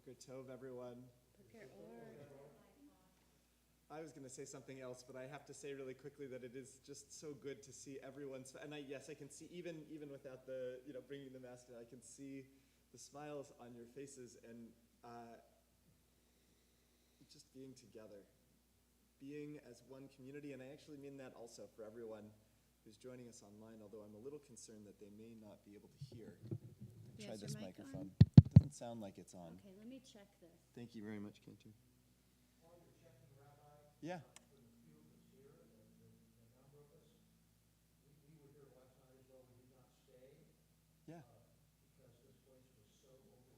Boker Tov, everyone. I was going to say something else, but I have to say really quickly that it is just so good to see everyone's, and I can see even without the, bringing the mask in, I can see the smiles on your faces and just being together, being as one community, and I actually mean that also for everyone who's joining us online, although I'm a little concerned that they may not be able to hear. Try this microphone. Doesn't sound like it's on. Okay, let me check this. Thank you very much, Cantor. While you're checking, Rabbi, Yeah. for the few of us here, the number of us, we were here last night as well. We did not stay Yeah. because this place was so overrun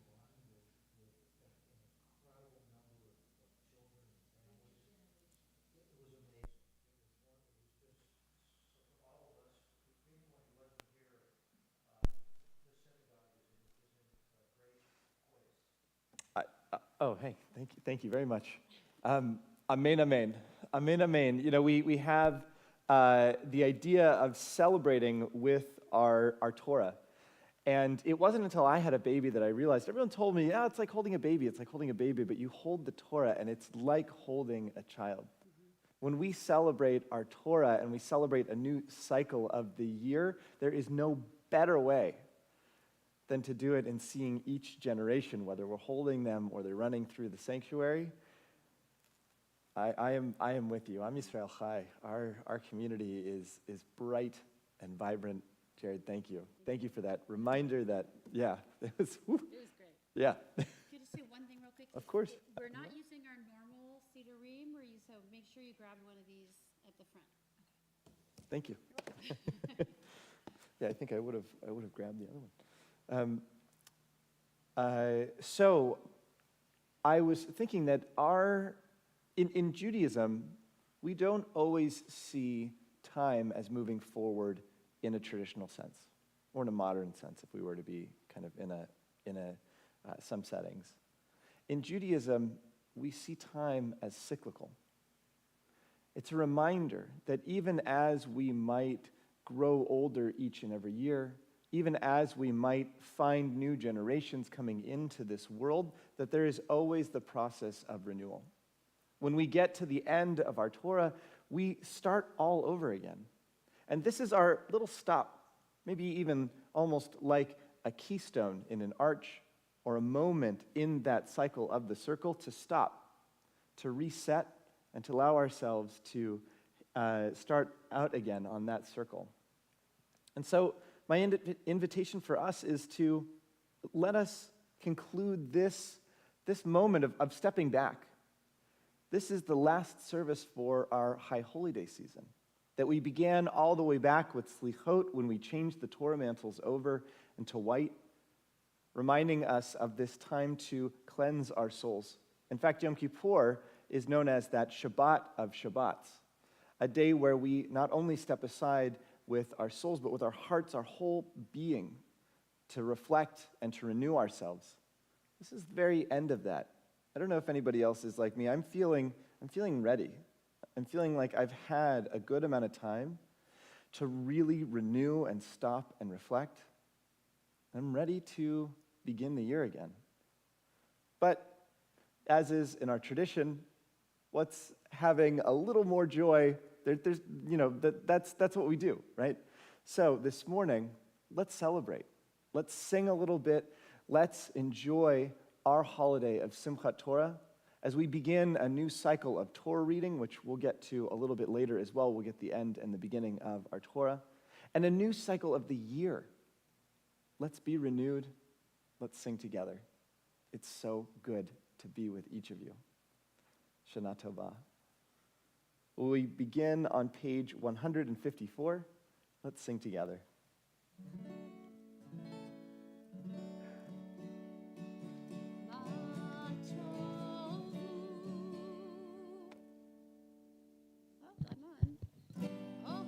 with an incredible number of children and families. It was amazing. It was just, so for all of us, even when he wasn't here, the synagogue is in a great place. Hey, thank you very much. Amen, amen. Amen, amen. We have the idea of celebrating with our Torah. And it wasn't until I had a baby that I realized, everyone told me, yeah, it's like holding a baby, but you hold the Torah and it's like holding a child. When we celebrate our Torah and we celebrate a new cycle of the year, there is no better way than to do it in seeing each generation, whether we're holding them or they're running through the sanctuary. I am with you. Am Yisrael Chai. Our community is bright and vibrant. Jared, thank you. Thank you for that reminder that, it was It was great. Yeah. Can I just say one thing real quick? Of course. We're not using our normal cedar ream, so make sure you grab one of these at the front. Okay. Thank you. Yeah, I think I would have grabbed the other one. So I was thinking that in Judaism, we don't always see time as moving forward in a traditional sense, or in a modern sense, if we were to be kind of in some settings. In Judaism, we see time as cyclical. It's a reminder that even as we might grow older each and every year, even as we might find new generations coming into this world, that there is always the process of renewal. When we get to the end of our Torah, we start all over again. And this is our little stop, maybe even almost like a keystone in an arch or a moment in that cycle of the circle to stop, to reset, and to allow ourselves to start out again on that circle. And so my invitation for us is to let us conclude this moment of stepping back. This is the last service for our High Holy Day season that we began all the way back with Slichot when we changed the Torah mantles over into white, reminding us of this time to cleanse our souls. In fact, Yom Kippur is known as that Shabbat of Shabbats, a day where we not only step aside with our souls, but with our hearts, our whole being, to reflect and to renew ourselves. This is the very end of that. I don't know if anybody else is like me. I'm feeling ready. I'm feeling like I've had a good amount of time to really renew and stop and reflect. I'm ready to begin the year again. But as is in our tradition, what's having a little more joy, that's what we do, right? So this morning, let's celebrate. Let's sing a little bit. Let's enjoy our holiday of Simchat Torah as we begin a new cycle of Torah reading, which we'll get to a little bit later as well. We'll get the end and the beginning of our Torah, and a new cycle of the year. Let's be renewed. Let's sing together. It's so good to be with each of you. Shana Tova. We begin on page 154. Let's sing together. Oh,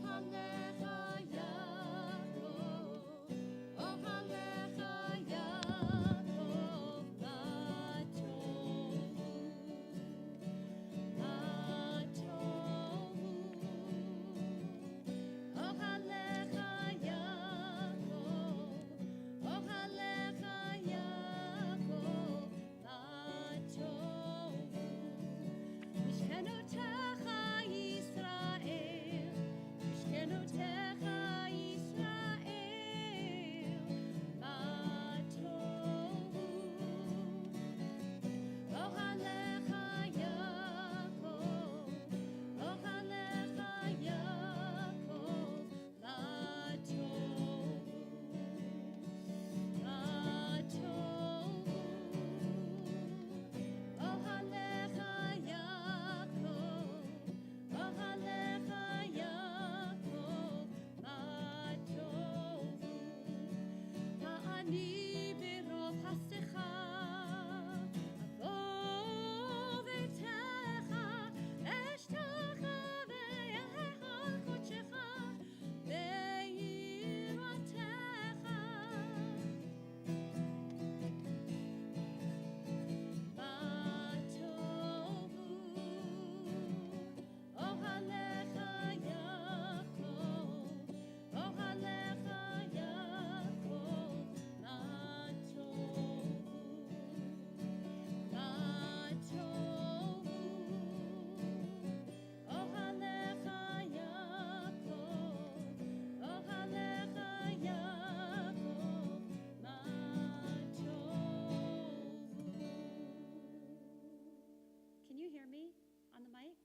Can you hear me on the mic?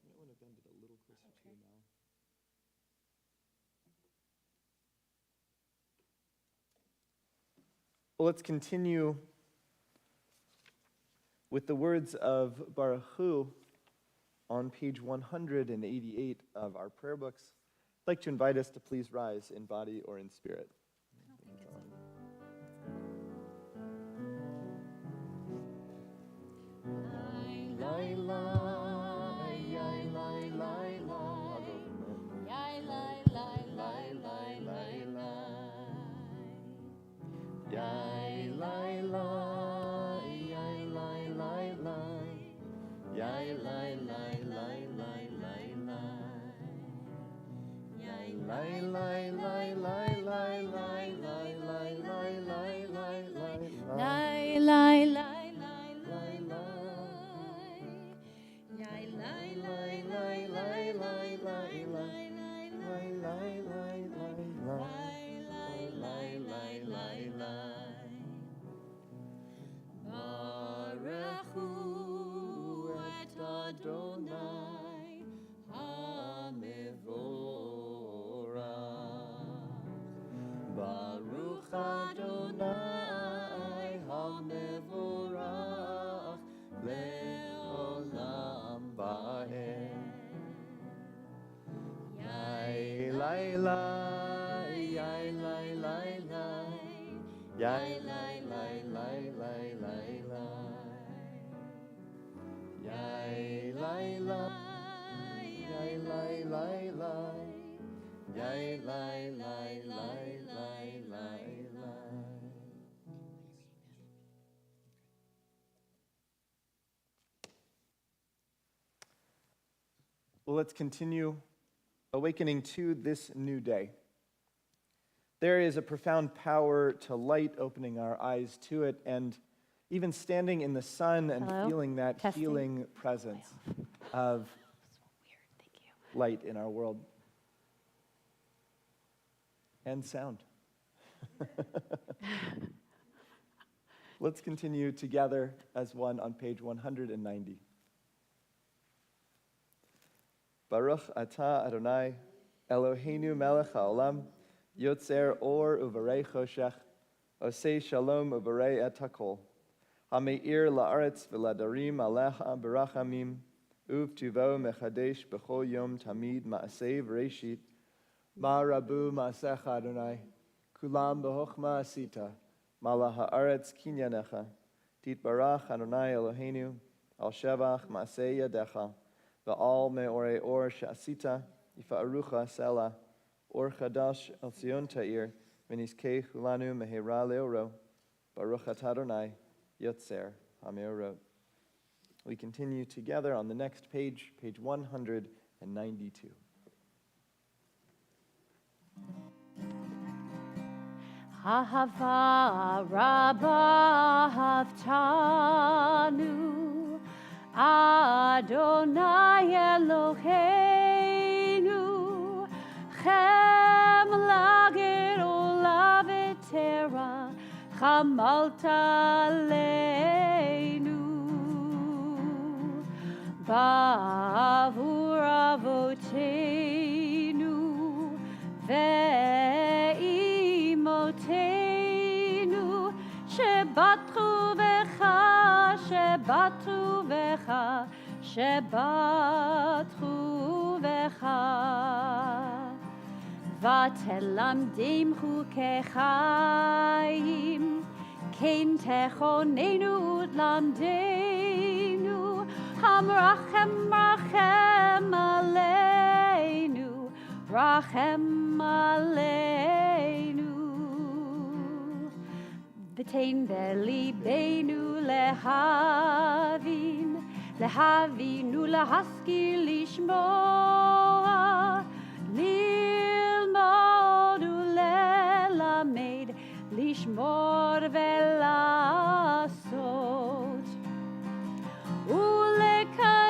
You might want to bend it a little closer to you now. Well, let's continue with the words of Baruch Hu on page 188 of our prayer books. I'd like to invite us to please rise in body or in spirit. Well, let's continue awakening to this new day. There is a profound power to light, opening our eyes to it, and even standing in the sun and feeling that healing presence of light in our world. And sound. Let's continue together as one on page 190. Baruch atah Adonai, Eloheinu melech haolam, yotzer or uvarei choshech, osei shalom uvarei et hakol, hameir la'aretz v'ladarim alecha berachamim, uvtuvo mechadesh b'chol yom tamid ma'aseh v'reshit, ma'rabu ma'asecha Adonai, kulam b'hochma asita, mala ha'aretz kinyanecha, titbarach Adonai Eloheinu, al shevach ma'aseh yadecha, Va'al me'orei or she'asita, yifa'arucha sela, or chadash el Zion ta'ir, v'nizkei hulanu mehera leoro, Baruch atah Adonai, yotzer ha'meorot. We continue together on the next page, page 192. Ahava rabba haftanu, Adonai Eloheinu, וחמלת עלינו בעבור אבותינו ואימותינו שבטחו בך, שבטחו בך, שבטחו בך. ותלמדם חוקי חיים, כן תכוננו ותלמדנו, המרחם רחם עלינו, רחם עלינו. ותן בליבנו להבין, להבין ולהשכיל לשמוע, ללמוד וללמד, לשמור ולעשות, ולקיים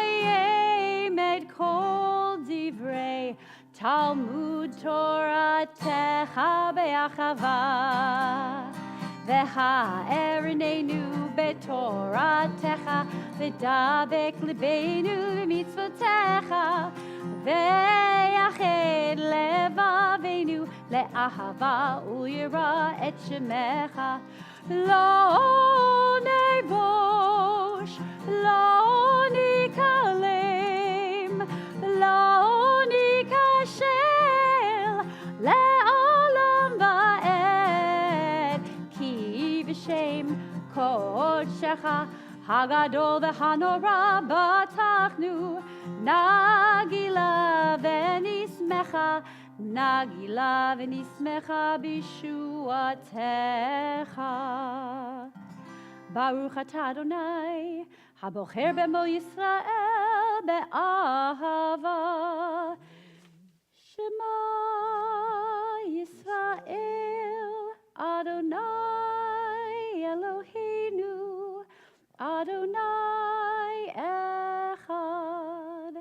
את כל דברי תלמוד תורתך באחווה. והארננו בתורתך, ודבק ליבנו במצוותיך, ויחד לבבינו לאהבה וליראה את שמך. לא נבוש, לא ניכלם, לא ניכשל, לעולם ועד, כי בשם קודשך הגדול והנורא בטחנו, נגילה ונשמחה, נגילה ונשמחה בישועתך. ברוך אתה אדוני, הבוחר במו ישראל באהבה. שמע ישראל, אדוני אלוהינו, אדוני אחד.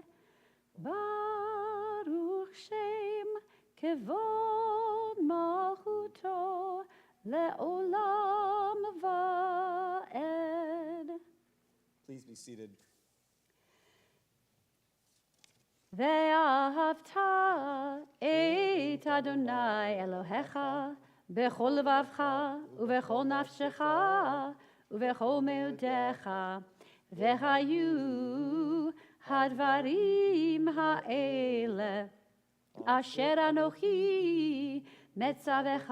ברוך שם כבוד מלכותו לעולם ועד. Please be seated. ואהבת את אדוני אלוהיך בכל לבבך ובכל נפשך ובכל מאודיך. והיו הדברים האלה אשר אנוכי מצווך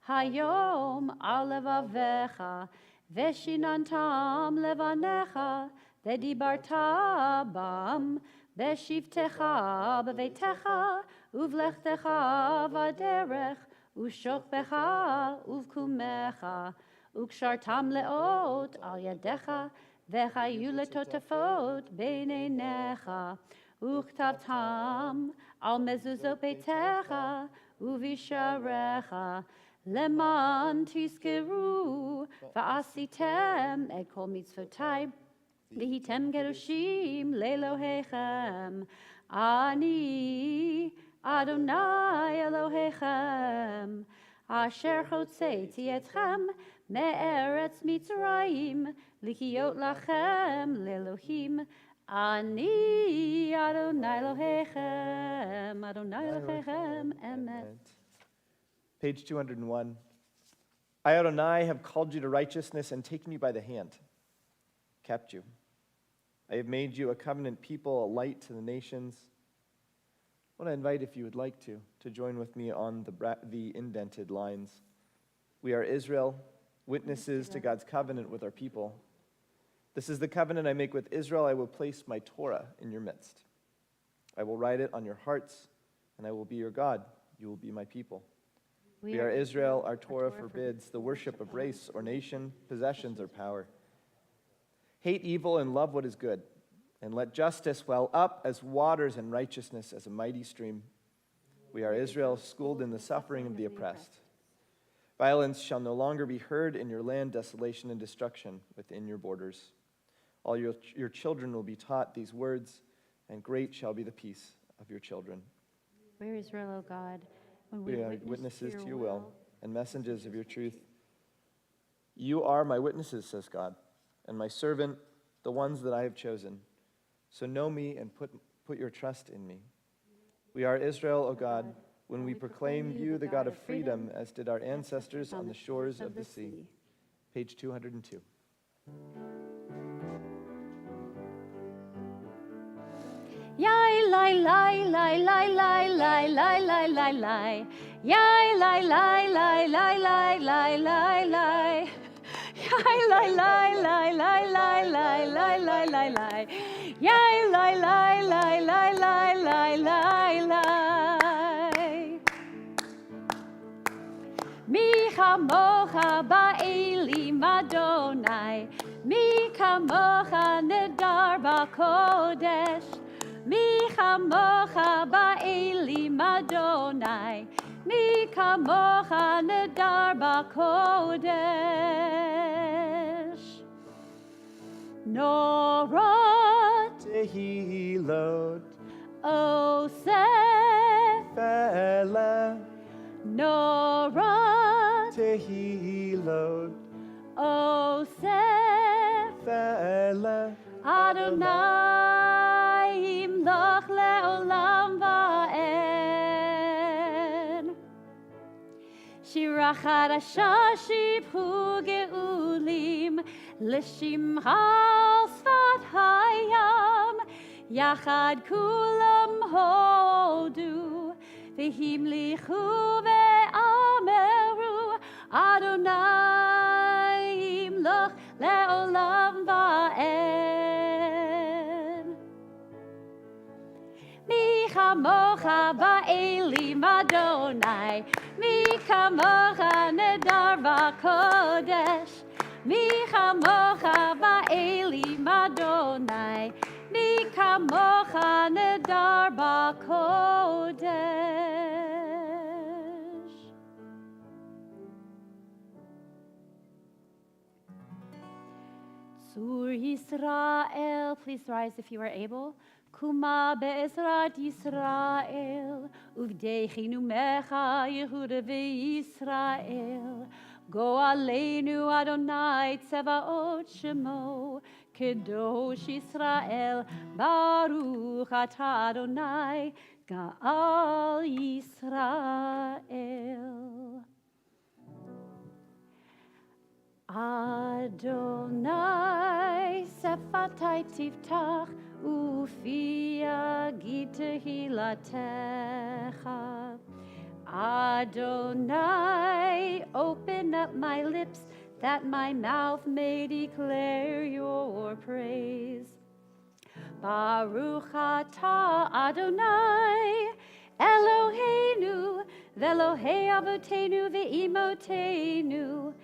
היום על לבביך, ושיננתם לבניך, ודיברת בם בשבתך בביתך, ובלכתך בדרך, ושוכבך ובקומך, וקשרתם לאות על ידיך, והיו לטוטפות בין עיניך, וכתבתם על מזוזות ביתך ובשעריך, למען תזכרו ועשיתם את כל מצוותי, והייתם קדושים לאלוהיכם. אני אדוני אלוהיכם, אשר הוצאתי אתכם מארץ מצרים, להיות לכם לאלוהים. אני אדוני אלוהיכם, אדוני אלוהיכם, אמת. Page 201. I, Adonai, have called you to righteousness and taken you by the hand, kept you. I have made you a covenant people, a light to the nations. I want to invite, if you would like to join with me on the indented lines. We are Israel, witnesses to God's covenant with our people. This is the covenant I make with Israel. I will place my Torah in your midst. I will write it on your hearts, and I will be your God. You will be my people. We are Israel. Our Torah forbids the worship of race or nation, possessions or power. Hate evil and love what is good, and let justice well up as waters and righteousness as a mighty stream. We are Israel, schooled in the suffering of the oppressed. Violence shall no longer be heard in your land, desolation and destruction within your borders. All your children will be taught these words, and great shall be the peace of your children. Where is Israel, O God? When We are witnesses to your will and messengers of your truth. You are my witnesses, says God, and my servant, the ones that I have chosen. So know me and put your trust in me. We are Israel, O God, when we proclaim you the God of freedom, as did our ancestors on the shores of the sea. Page 202. Yai lai lai lai lai lai lai lai lai lai lai. Yai lai lai lai lai lai lai lai lai. Yai lai lai lai lai lai lai lai lai lai lai. Yai lai lai lai lai lai lai lai lai. Mi chamocha ba'elim Adonai. Mi chamocha nedar ba'kodesh. Mi chamocha ba'elim Adonai, mi chamocha nedar ba'kodesh. Norot Tehilot, oseh, Fela, Norot Tehilot, oseh, Fela, Adonai imloch le'olam va'en. Shira chadasha shibhu geulim l'shimcha sfat hayam yachad kulam hodu v'himlichu ve'ameru Adonai imloch le'olam va'en. Mi chamocha ba'elim Adonai, mi chamocha nedar ba'kodesh. Mi chamocha ba'elim Adonai, mi chamocha nedar ba'kodesh. Tzur Yisrael, please rise if you are able. Kuma be'ezrat Yisrael, uvdeichinu mecha Yehuda ve'Yisrael. Go aleinu Adonai tzevaot shemo, kedosh Yisrael, baruch atah Adonai, ga'al Yisrael. Adonai sefatai tiftach ufia gitehilatecha. Adonai, open up my lips that my mouth may declare your praise. Baruch atah Adonai, Eloheinu, v'Elohei avotenu ve'imotenu.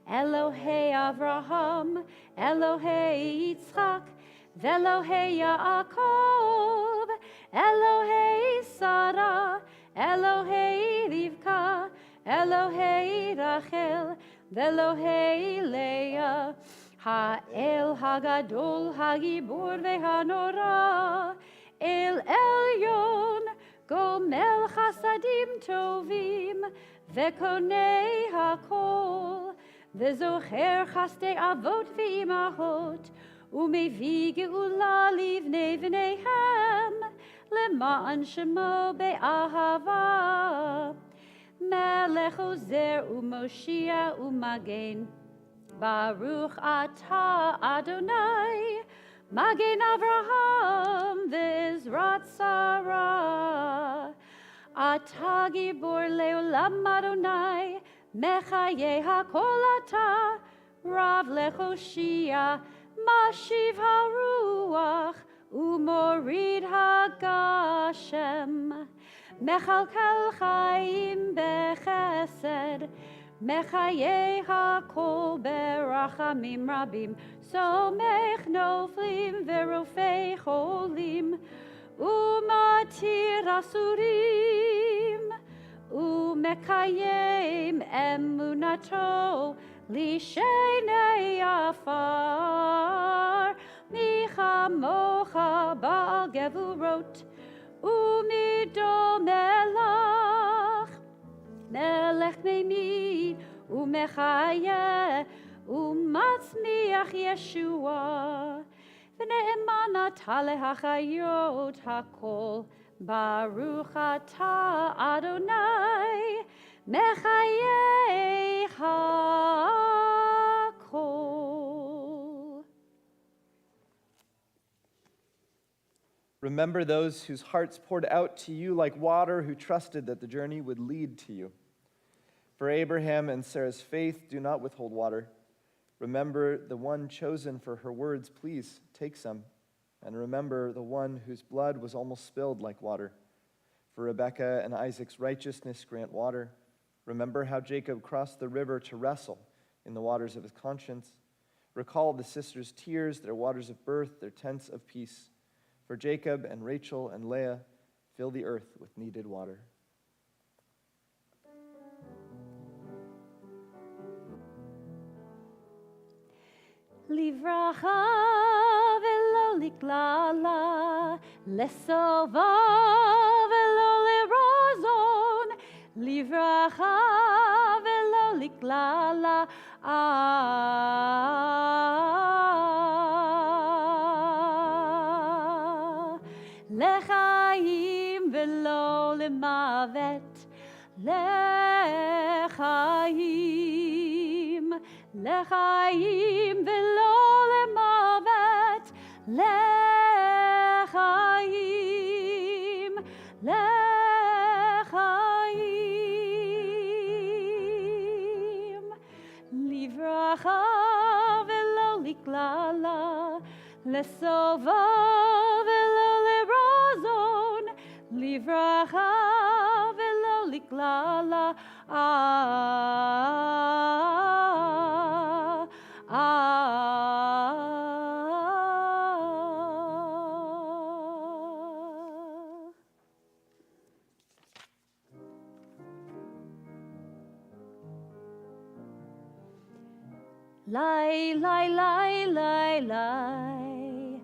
Elohei Avraham, Elohei Yitzchak, v'Elohei Yaakov, Elohei Sarah, Elohei Rivka, Elohei Rachel, v'Elohei Leah, Ha'el Hagadol Hagibur ve'Hanora, El Elyon, Gomel Chasadim Tovim, ve'Konei Hakol, V'zocher chaste avot ve'imahot, u'mevi geula livnei v'neihem, למען שמו באהבה. מלך עוזר ומושיע ומגן. ברוך אתה אדוני, מגן אברהם ועזרת שרה. אתה גיבור לעולם אדוני, מחיה הכל אתה, רב להושיע, משיב הרוח, ומוריד הגשם. מכלכל חיים בחסד, מחיה הכל ברחמים רבים, סומך נופלים ורופא חולים, ומתיר אסורים, ומקיים אמונתו לשני עפר. מי כמוך בעל גבורות ומידו מלך, מלך מימין ומחיה מצמיח ישוע, ונאמנת להחיות הכל. ברוך אתה אדוני, מחיי הכל. Remember those whose hearts poured out to you like water, who trusted that the journey would lead to you. For Abraham and Sarah's faith, do not withhold water. Remember the one chosen for her words, please take some. And remember the one whose blood was almost spilled like water. For Rebekah and Isaac's righteousness grant water. Remember how Jacob crossed the river to wrestle in the waters of his conscience. Recall the sisters' tears, their waters of birth, their tents of peace. For Jacob and Rachel and Leah, fill the earth with needed water. לברכה ולא לקללה, לסובה ולא לרזון, לברכה ולא לקללה, לחיים ולא למוות, לחיים, לחיים ולא למוות, לחיים, לחיים, לברכה ולא לקללה, לסובה ולא לרזון, לברכה ולא לקללה, Lie, lie, lie, lie, lie.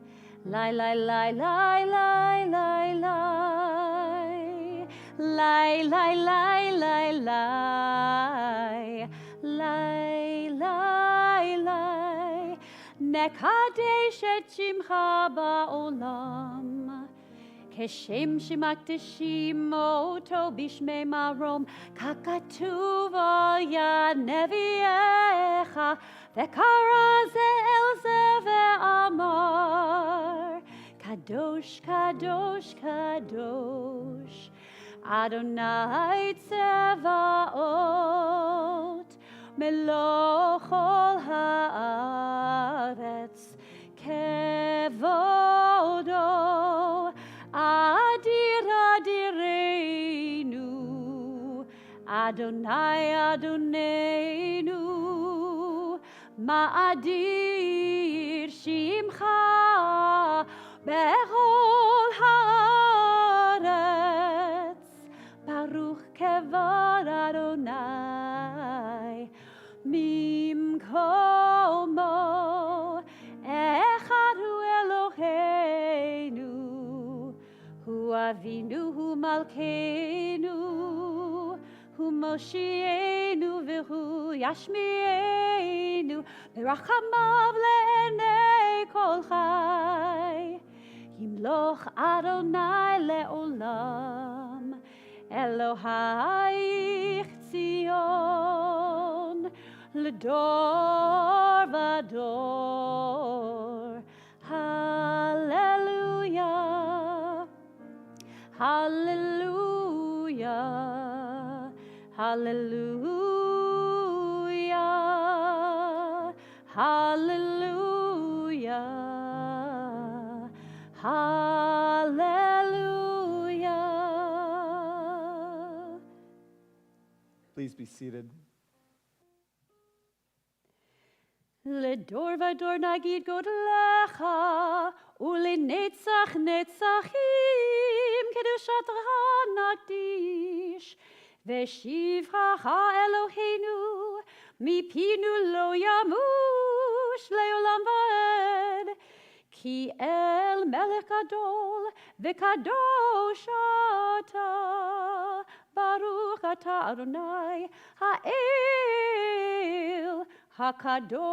Lie, lie, lie, lie, lie, lie, lie. Lie, lie, lie, lie, lie. Lie, lie, lie. נקדש את שמך בעולם. כשם שמקדשים אותו בשמי מרום, ככתוב על יד נביאך, וקרא זה אל זה ואמר, קדוש, קדוש, קדוש, אדוני צבאות, מלוא כל הארץ, כבודו, אדיר אדירנו, אדוני אדוננו, מה אדיר שמך בכל הארץ, ברוך כבוד אדוני ממקומו, אחד הוא אלוהינו, הוא אבינו, הוא מלכנו, הוא מושיענו והוא ישמיענו, ברחמיו לעיני כל חי. ימלוך אדוני לעולם, אלוהיך ציון, לדור ודור. הללויה. Hallelujah, hallelujah, hallelujah, hallelujah. Please be seated. לדור ודור נגיד גודלך, ולנצח נצחים קדושתך נקדיש. ושבחך אלוהינו, מפינו לא ימוש לעולם ועד. כי אל מלך גדול וקדוש אתה, ברוך אתה אדוני האל HaKadosh.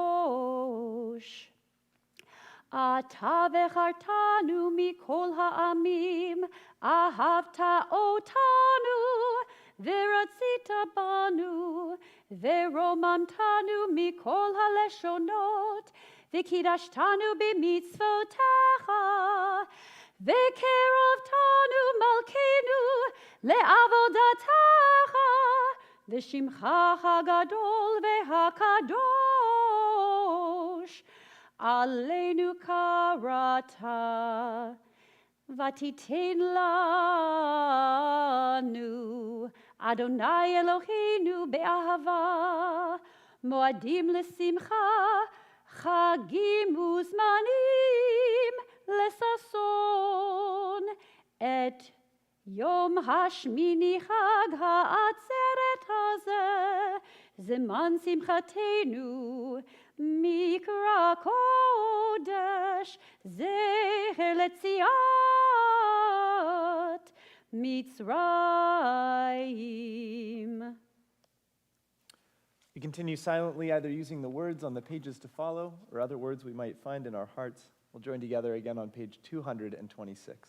אתה בחרתנו מכל העמים, אהבת אותנו, ורצית בנו, ורוממתנו מכל הלשונות, וקידשתנו במצוותיך, וקרבתנו מלכנו לעבודתך, ושמך הגדול והקדוש, עלינו קראת, ותיתן לנו, אדוני אלוהינו באהבה, מועדים לשמחה, חגים וזמנים לששון, את יום השמיני חג העצרת הזה, זמן שמחתנו, מקרא קודש, זכר לציאת מצרים. We continue silently, either using the words on the pages to follow or other words we might find in our hearts. We'll join together again on page 226.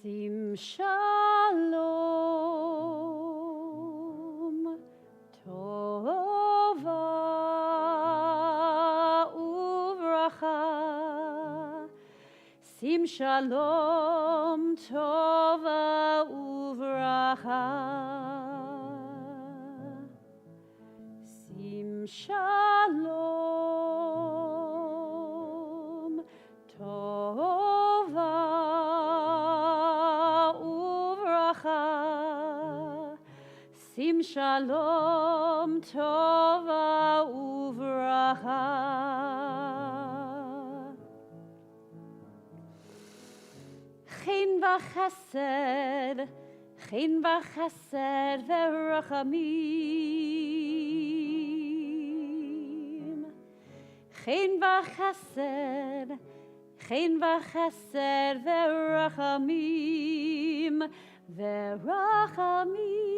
שים שלום, טובה וברכה. שים שלום, טובה וברכה. שים שלום, טובה שים שלום, טובה וברכה. חן וחסד, חן וחסד ורחמים. חן וחסד, חן וחסד ורחמים, ורחמים.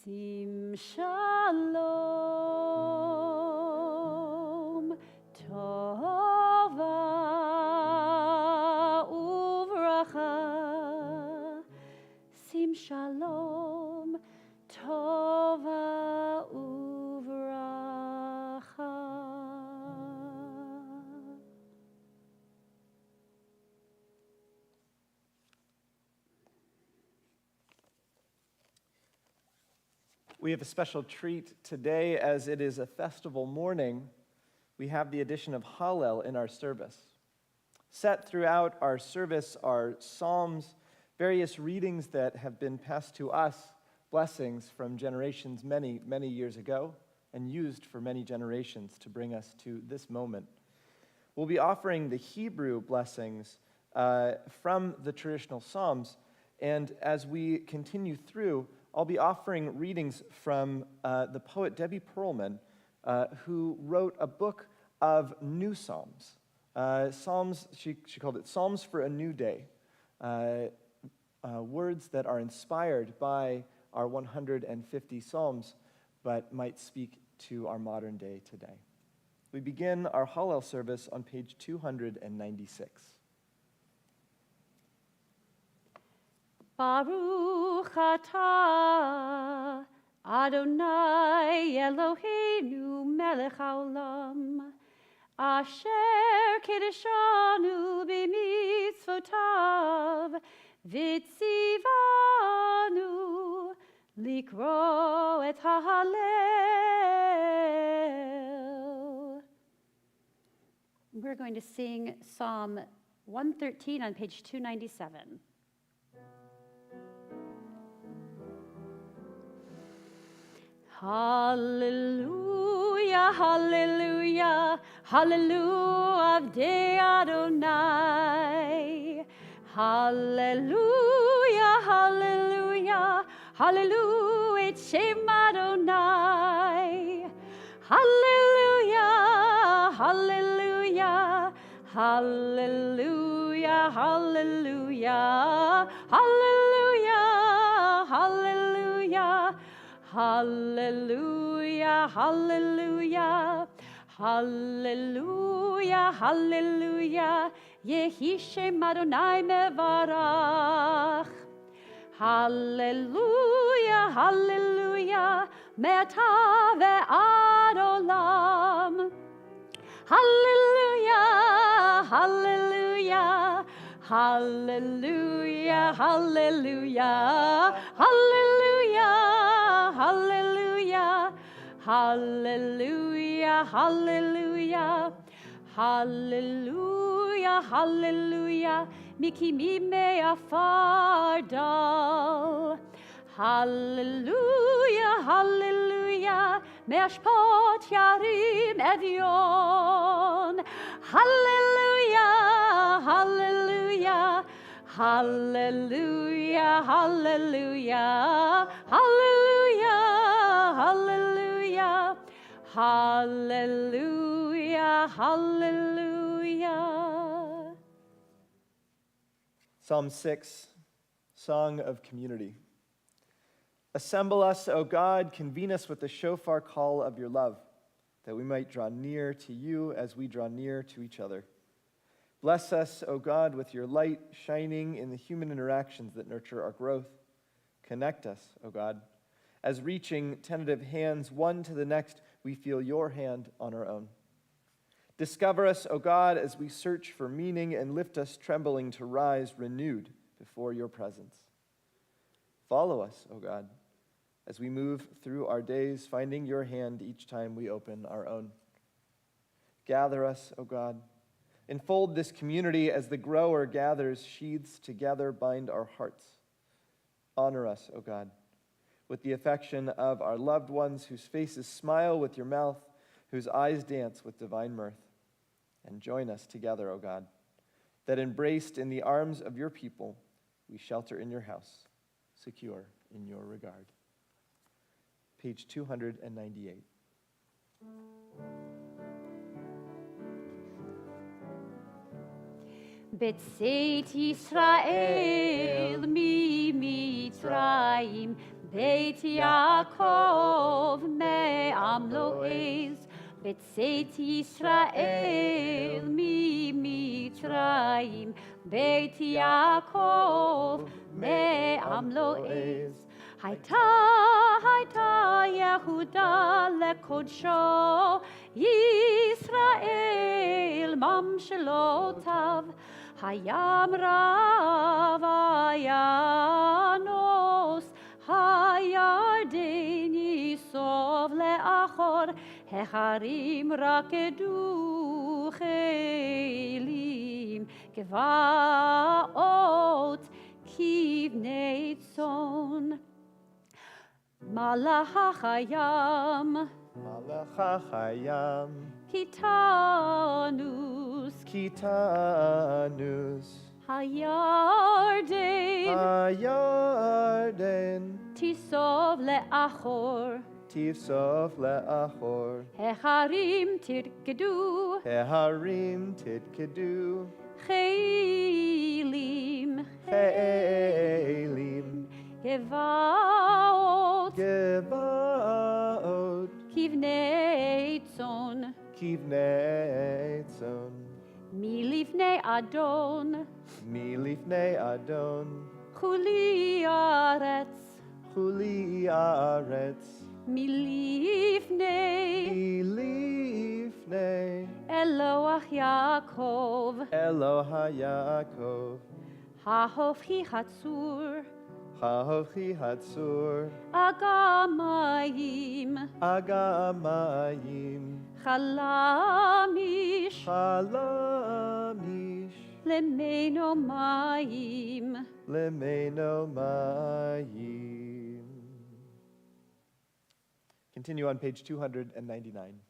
שים שלום, טובה וברכה. שים שלום, טובה וברכה. We have a special treat today as it is a festival morning. We have the addition of Hallel in our service. Set throughout our service are psalms, various readings that have been passed to us, blessings from generations many, many years ago, and used for many generations to bring us to this moment. We'll be offering the Hebrew blessings from the traditional psalms, and as we continue through, I'll be offering readings from the poet Debbie Perlman, who wrote a book of new psalms. Psalms, she called it Psalms for a New Day. Words that are inspired by our 150 psalms, but might speak to our modern day today. We begin our Hallel service on page 296. Baruch atah Adonai Eloheinu melech haolam Asher Kiddushanu b'mitzvotav v'tzivanu likro et ha'halel. We're going to sing Psalm 113 on page 297. Hallelujah, hallelujah, hallelujah, Avdei Adonai. Hallelujah, hallelujah, hallelujah, et Shem Adonai. Hallelujah, hallelujah, hallelujah, hallelujah, hallelujah, hallelujah. Hallelujah, hallelujah, hallelujah, hallelujah, Yehi Shem Adonai mevarach. Hallelujah, hallelujah, me'ata ve'ad olam. Hallelujah, hallelujah, hallelujah, hallelujah, hallelujah, hallelujah, hallelujah, hallelujah, hallelujah, hallelujah, mikimi me'afar dal. Hallelujah, hallelujah, me'ashpot yarim evion. Hallelujah, hallelujah, hallelujah, hallelujah, hallelujah, hallelujah, hallelujah, hallelujah. Psalm 6, Song of Community. Assemble us, O God, convene us with the shofar call of your love, that we might draw near to you as we draw near to each other. Bless us, O God, with your light shining in the human interactions that nurture our growth. Connect us, O God, as reaching tentative hands one to the next, we feel your hand on our own. Discover us, O God, as we search for meaning, and lift us trembling to rise renewed before your presence. Follow us, O God, as we move through our days, finding your hand each time we open our own. Gather us, O God. Enfold this community as the grower gathers sheaths together, bind our hearts. Honor us, O God, with the affection of our loved ones whose faces smile with your mouth, whose eyes dance with divine mirth. And join us together, O God, that embraced in the arms of your people, we shelter in your house, secure in your regard. Page 298. B'tzeit Yisrael mi Mitzrayim, Beit Yaakov me'am lo'ez. B'tzeit Yisrael mi Mitzrayim, Beit Yaakov me'am lo'ez. Hayta Yehuda lekodsho, Yisrael mamshelotav. Hayam rav ayanos, hayarden yisov le'achor, hecharim rakedu chelim, gevaot kivnei tzon. Malachayam, Malachayam, Kitanus, Kitanus, Hayarden, Hayarden, Tisov le'achor, Tifsof le'achor, Hecharim tirkedu, Heharim tidkedu, Chelim, Che'elim, Gevaot, Gevaot, Kivnei tzon, Kivnei tzon, Milifnei Adon, Milifnei Adon, Chuli Aretz, Chuli Aretz, Milifnei Milifnei Elohim. Yaakov, Eloha Yaakov, Hahofhi Hatzur, Hahofchi Hatzur, Agamayim, Agamayim, Chalamish, Halamish, Lemeno Mayim. Lemeno Mayim. Continue on page 299.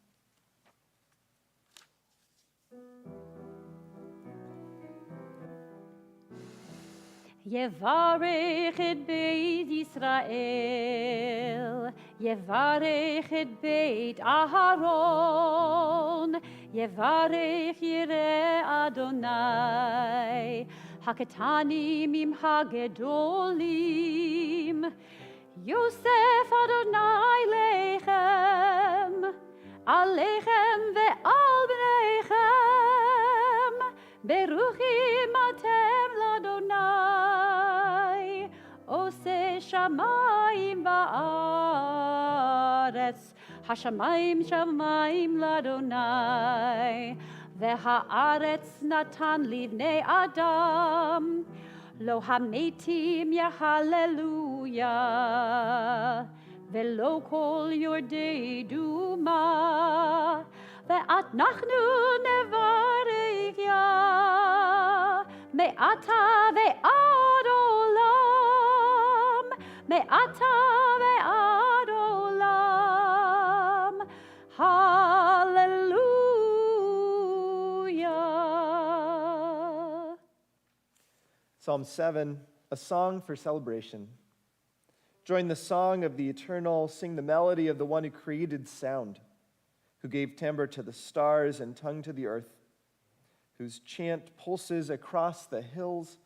Yevarech et Beit Yisrael, Yevarech et Beit Aharon, Yevarech Yireh Adonai, Haketanim im Hagedolim, Yosef Adonai Lechem, Alechem ve'al bnechem, Beruchim atem l'Adonai, Ose shamayim ba'aretz, Hashamayim shamayim l'Adonai, Ve'ha'aretz natan livnei Adam, Lo hametim yahallelujah, Ve'lo kol yordei duma, Ve'at nachnu nevarech ya, Me'ata ve'ad olam, Me'ata ve'ad olam, Hallelujah. Psalm 7, a song for celebration. Join the song of the eternal, sing the melody of the one who created sound, who gave timbre to the stars and tongue to the earth, whose chant pulses across the hills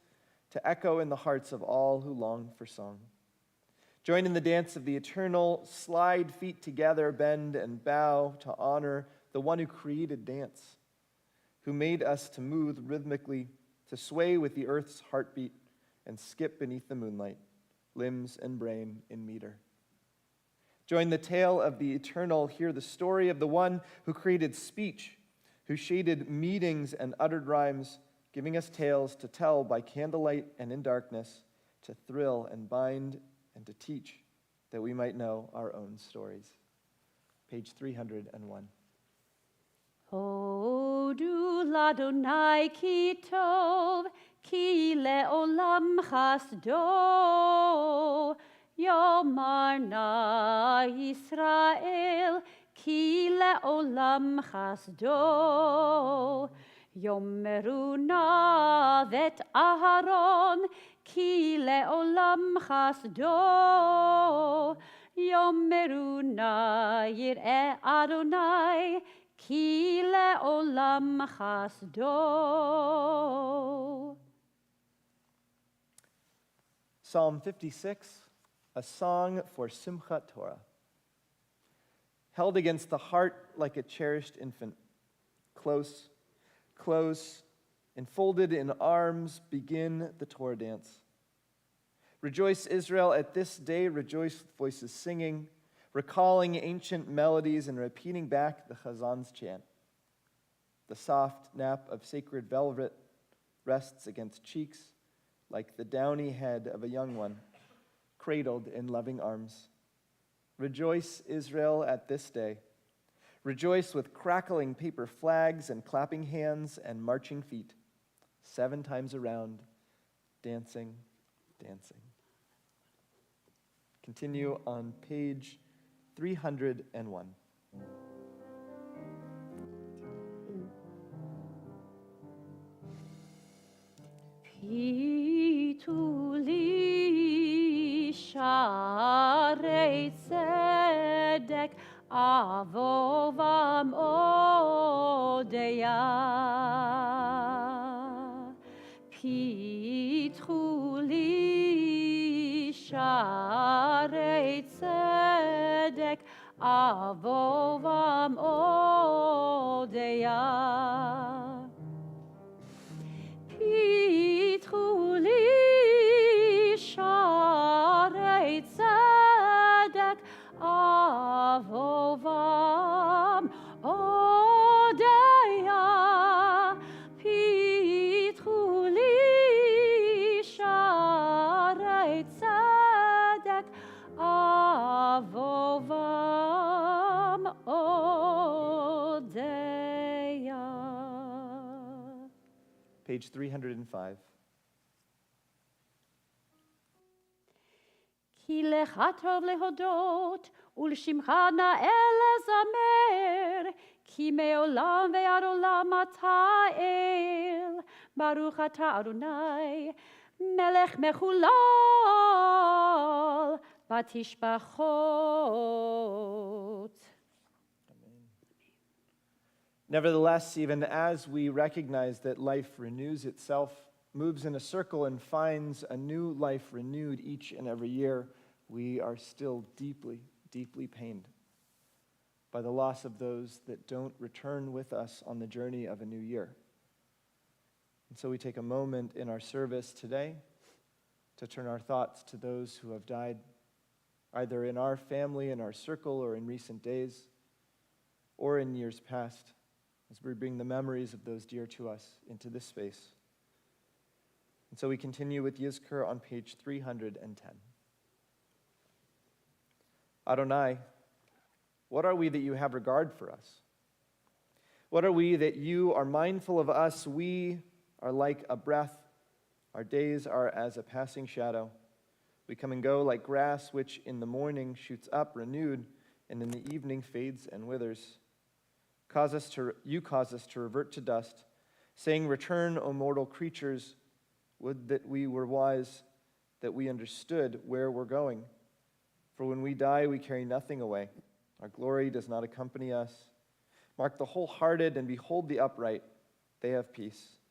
to echo in the hearts of all who long for song. Join in the dance of the eternal, slide feet together, bend and bow to honor the one who created dance, who made us to move rhythmically, to sway with the earth's heartbeat and skip beneath the moonlight, limbs and brain in meter. Join the tale of the eternal, hear the story of the one who created speech, who shaded meetings and uttered rhymes, giving us tales to tell by candlelight and in darkness, to thrill and bind and to teach, that we might know our own stories. Page 301. Hodu l'Adonai ki tov, ki le'olam chasdo, Yomar na Yisrael, ki le'olam chasdo, Yomeru na vet Aharon, ki le'olam chasdo, Yomeru na yireh Adonai, Ki le'olam chasdo. Psalm 56, a song for Simchat Torah. Held against the heart like a cherished infant, close, close, enfolded in arms, begin the Torah dance. Rejoice, Israel, at this day, rejoice with voices singing, recalling ancient melodies and repeating back the Chazan's chant. The soft nap of sacred velvet rests against cheeks like the downy head of a young one, cradled in loving arms. Rejoice, Israel, at this day. Rejoice with crackling paper flags and clapping hands and marching feet, 7 times around, dancing, dancing. Continue on page 301. Pituli sharei tzedek avovam odeya. Pituli sharei tzedek avovam odeya. Pituli sharei tzedek avovam odeya. page 305. כי לך טוב להודות, ולשמך נאה לזמר, כי מעולם ועד עולם אתה אל, ברוך אתה אדוני, מלך מחולל בתשבחות. Nevertheless, even as we recognize that life renews itself, moves in a circle, and finds a new life renewed each and every year, we are still deeply, deeply pained by the loss of those that don't return with us on the journey of a new year. And so we take a moment in our service today to turn our thoughts to those who have died, either in our family, in our circle, or in recent days, or in years past, as we bring the memories of those dear to us into this space. And so we continue with Yizkor on page 310. Adonai, what are we that you have regard for us? What are we that you are mindful of us? We are like a breath. Our days are as a passing shadow. We come and go like grass, which in the morning shoots up renewed, and in the evening fades and withers. You cause us to revert to dust, saying, "Return, O mortal creatures. Would that we were wise, that we understood where we're going. For when we die, we carry nothing away. Our glory does not accompany us. Mark the wholehearted and behold the upright. They have peace.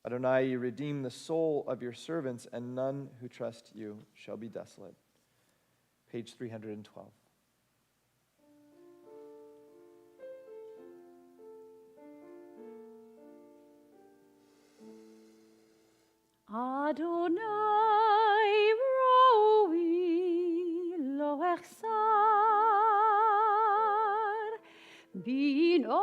Adonai, you redeem the soul of your servants, and none who trust you shall be desolate." Page 312. Adonai roi lo echsar bin odeh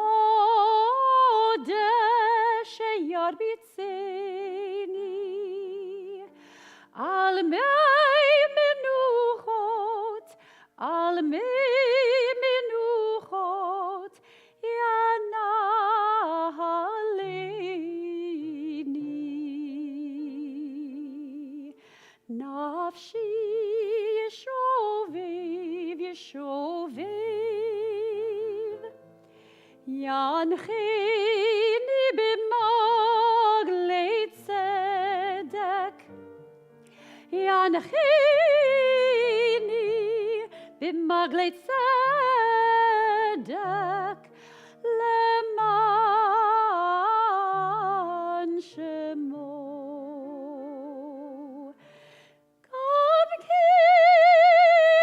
sheyarbitzeni al mei menuchot yanahaleni nafshi yeshovev yancheni b'maglei tzedek yancheni b'maglei tzedek leman shemo gam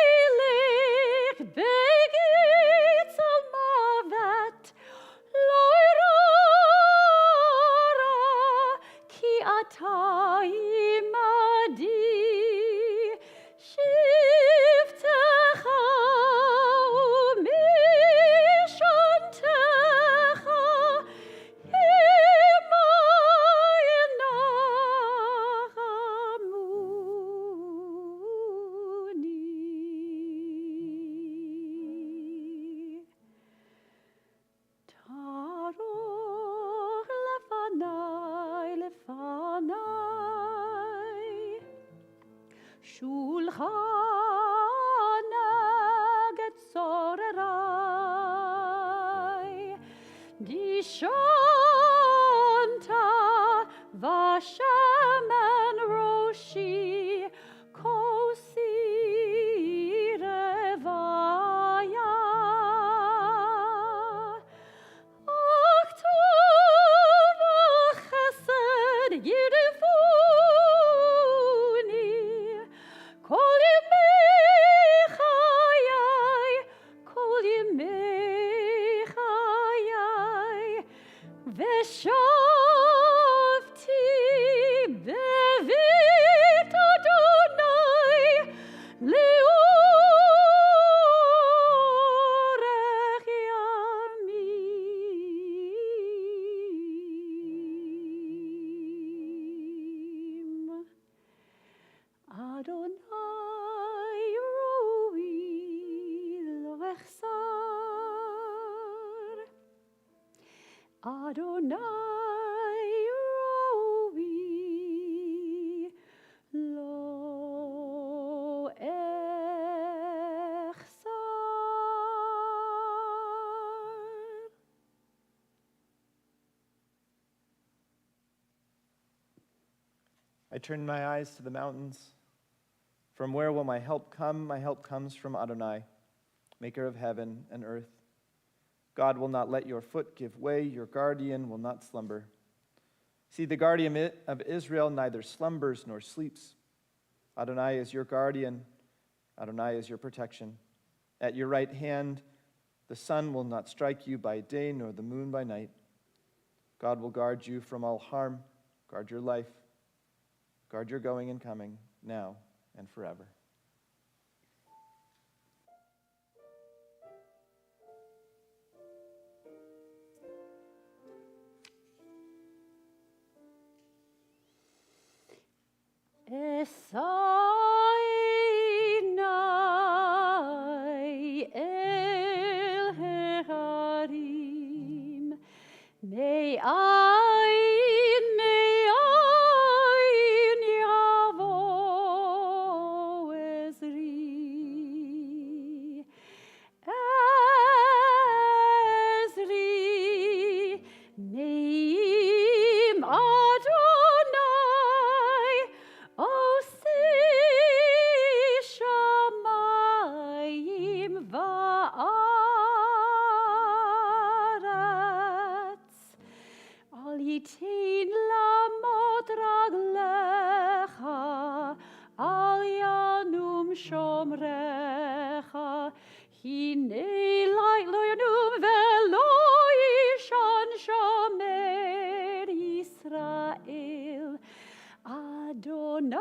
kilich begitz al mavet lo irara ki ata imadi shiftecha umishantecha imayinahamuni Taruch lefanai Shulchanag etzorerai Dishanta vashaman roshi kosi revaya Achtuv chesed yirifuni Kol yemei chayai, kol yemei chayai, veshavti bevit Adonai leorech yamim. Adonai roi lo echsar Adonai I turn my eyes to the mountains. From where will my help come? My help comes from Adonai, maker of heaven and earth. God will not let your foot give way. Your guardian will not slumber. See, the guardian of Israel neither slumbers nor sleeps. Adonai is your guardian. Adonai is your protection. At your right hand, the sun will not strike you by day, nor the moon by night. God will guard you from all harm, guard your life, guard your going and coming, now and forever. Esainai el herarim, me'ayin yavo Ezri. Ezri, Neim Adonai, Osi Shamayim va'aretz, Al yitin lamot raglecha, Al yanum shomrecha, Hine light lo yanum velo yishan shomer Yisrael, Adonai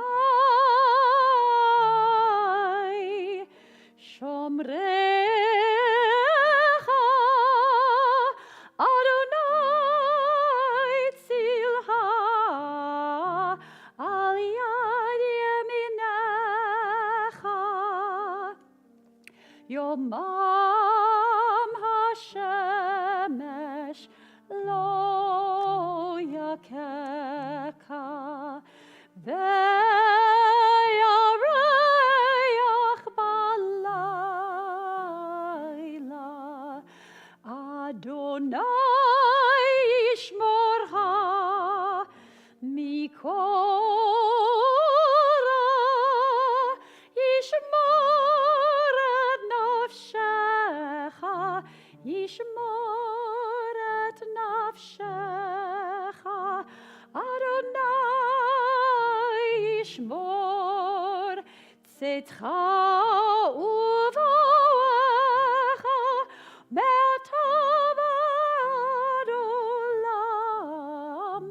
shomrecha, Adonai tzilha, al yad yeminecha. Yomam hashemesh lo yakeka, ve'yareach balayla. Adonai yishmorha mikora, yishmor et nafshecha, yishmor et nafshecha. Adonai yishmor tzetcha uvoecha, me'ata v'ad olam,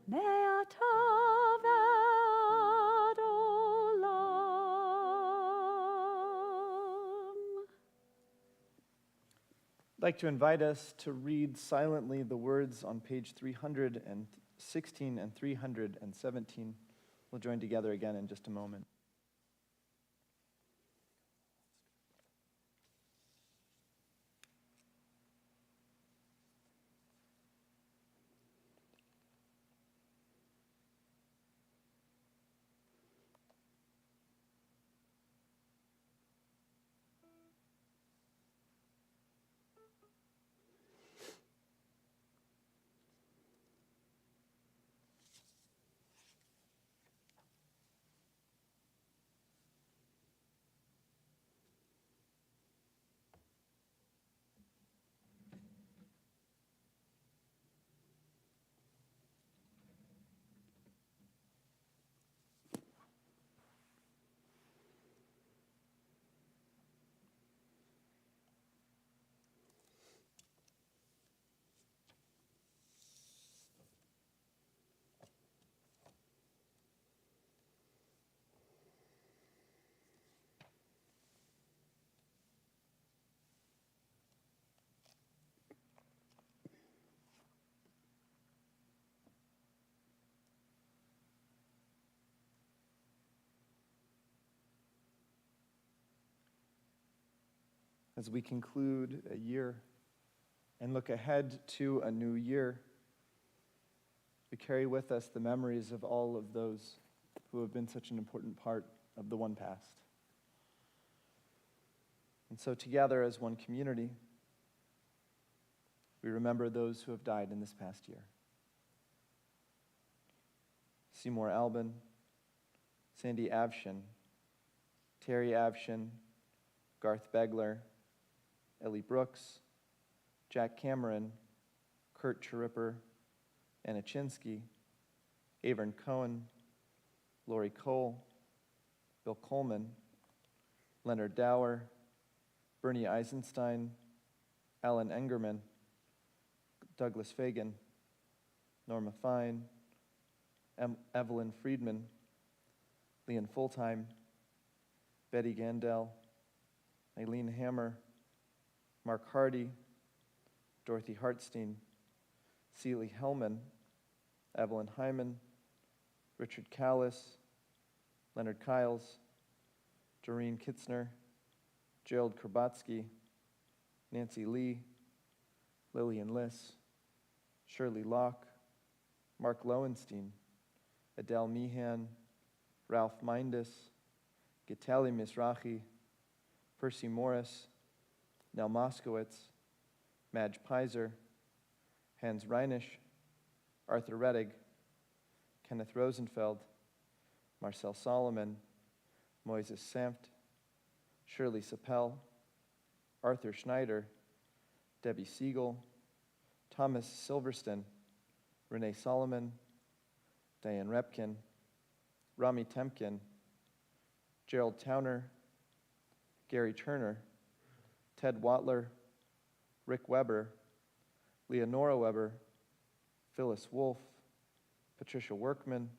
me'ata v'ad olam. I'd like to invite us to read silently the words on page 316 and 317. We'll join together again in just a moment. As we conclude a year and look ahead to a new year, we carry with us the memories of all of those who have been such an important part of the one past. And so together as one community, we remember those who have died in this past year. Seymour Albin, Sandy Avshin, Terry Avshin, Garth Begler, Ellie Brooks, Jack Cameron, Kurt Chiripper, Anna Chinsky, Avern Cohen, Lori Cole, Bill Coleman, Leonard Dower, Bernie Eisenstein, Alan Engerman, Douglas Fagan, Norma Fine, Evelyn Friedman, Leon Fulltime, Betty Gandel, Eileen Hammer, Mark Hardy, Dorothy Hartstein, Celie Hellman, Evelyn Hyman, Richard Callis, Leonard Kiles, Doreen Kitzner, Gerald Krabatsky, Nancy Lee, Lillian Liss, Shirley Locke, Mark Lowenstein, Adele Meehan, Ralph Mindus, Gitali Mizrahi, Percy Morris, Nell Moskowitz, Madge Pizer, Hans Reinisch, Arthur Rettig, Kenneth Rosenfeld, Marcel Solomon, Moises Sampt, Shirley Sapel, Arthur Schneider, Debbie Siegel, Thomas Silverston, Renee Solomon, Diane Repkin, Rami Temkin, Gerald Towner, Gary Turner, Ted Watler, Rick Weber, Leonora Weber, Phyllis Wolfe, Patricia Workman,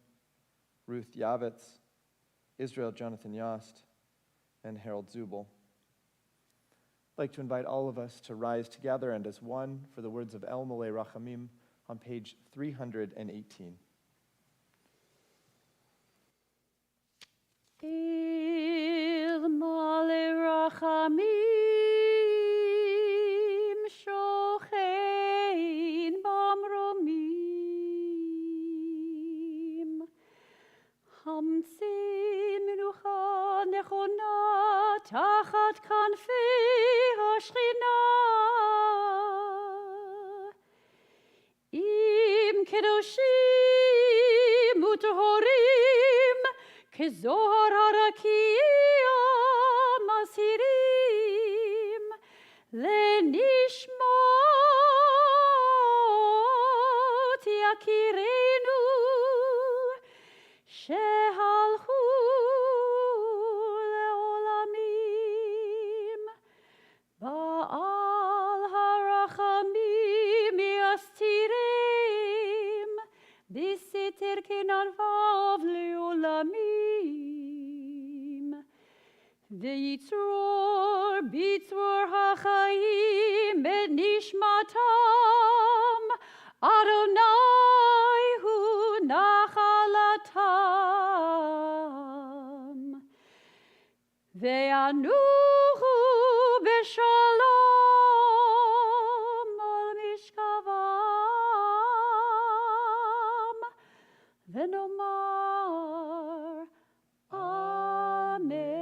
Ruth Yavitz, Israel Jonathan Yost, and Harold Zubel. I'd like to invite all of us to rise together and as one for the words of El Molei Rachamim on page 318. Il Molei Rachamim shochein bamromim Hamtzi menucha nechona tachat kanfei hashchina Im kedoshim utehorim Kezohar harakia masirim lenishmot yakirenu shehalchu leolamim ba'al harachamim yastirim bisitir kinanvav leolamim V'yitzror bitzror hachayim et nishmatam Adonai hu nachalatam Ve'anuchu b'shalom al mishkavam V'nomar Amen.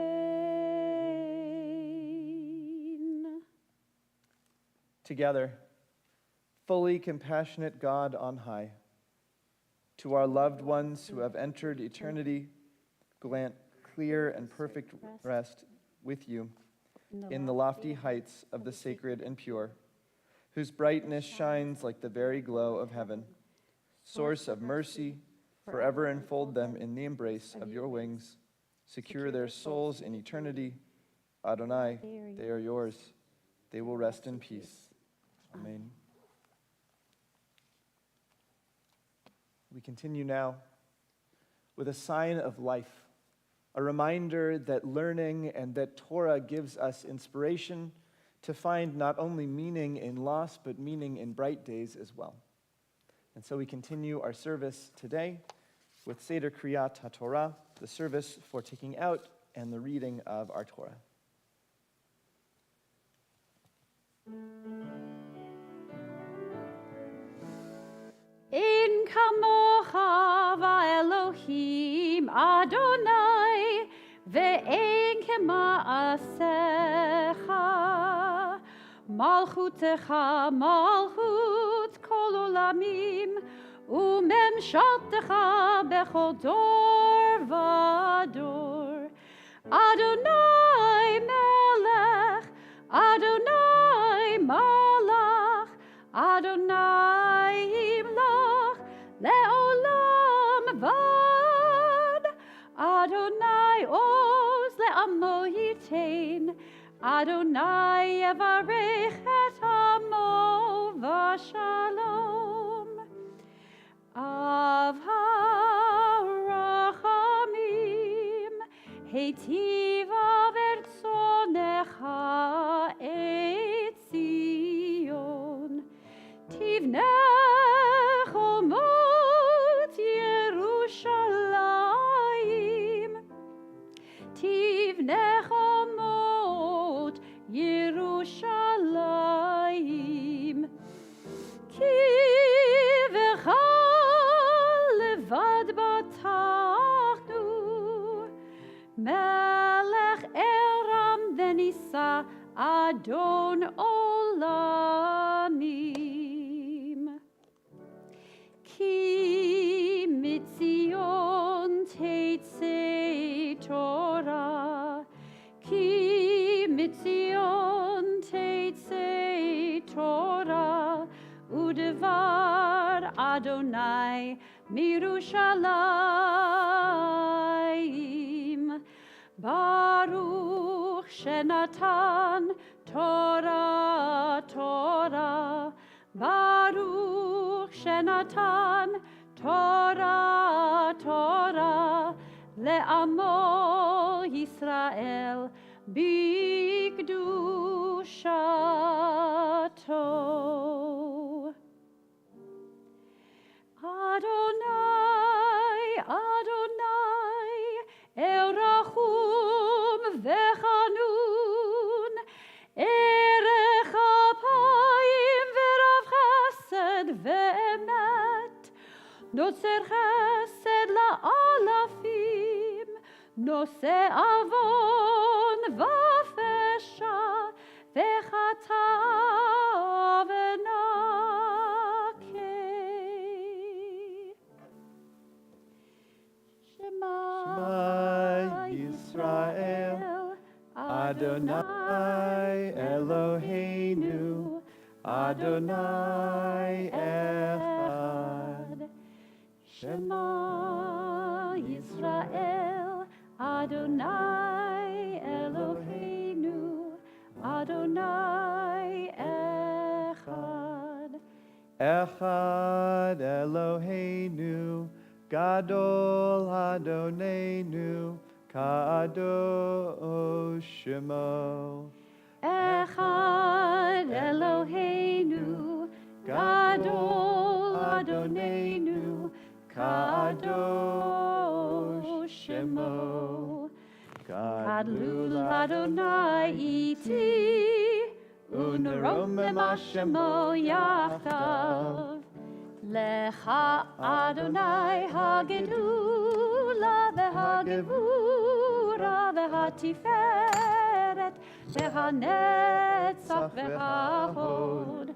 Together, fully compassionate God on high, to our loved ones who have entered eternity, grant clear and perfect rest with you in the lofty heights of the sacred and pure, whose brightness shines like the very glow of heaven. Source of mercy, forever enfold them in the embrace of your wings. Secure their souls in eternity. Adonai, they are yours. They will rest in peace. Amen. We continue now with a sign of life, a reminder that learning and that Torah gives us inspiration to find not only meaning in loss, but meaning in bright days as well. And so we continue our service today with Seder Kriyat HaTorah, the service for taking out and the reading of our Torah. In kamocha va'Elohim Adonai ve'en kema'asecha Malchutecha malchut kol olamim וממשלתך בכל דור ודור. אדוני מלך, אדוני מלך, אדוני ימלוך לעולם ועד. אדוני עוז לעמו ייתן, אדוני יברך את עמו בשלום. אב הרחמים, היטיבה ברצונך את ציון. תבנה חומות ירושלים, תבנה חומות ירושלים. כי בך לבד בטחנו, מלך ארם ונישא, אדון עולמים. כי מציון תצא תורה, כי מציון תצא תורה, ודבר אדוני מירושלים. ברוך שנתן תורה תורה, ברוך שנתן תורה תורה, לעמו ישראל בקדושתו. אדוני, אדוני, אל רחום וחנון, ערך אפיים ורב חסד ואמת, נוצר חסד לאלפים, נושא עוון ופשע, וחטא ונקה. Shema Yisrael, Adonai Eloheinu, Adonai Echad. Shema Yisrael, Adonai Eloheinu, Adonai Echad. Echad Eloheinu, Gadol Adonenu, Kadosh Shemo. Echad Eloheinu, Gadol Adonenu, Kadosh Shemo. Gadlul Adonai iti, uneromem Shemo yachtav. Lecha Adonai hagedula v'hagevura v'hatiferet v'hanetzach v'hahod.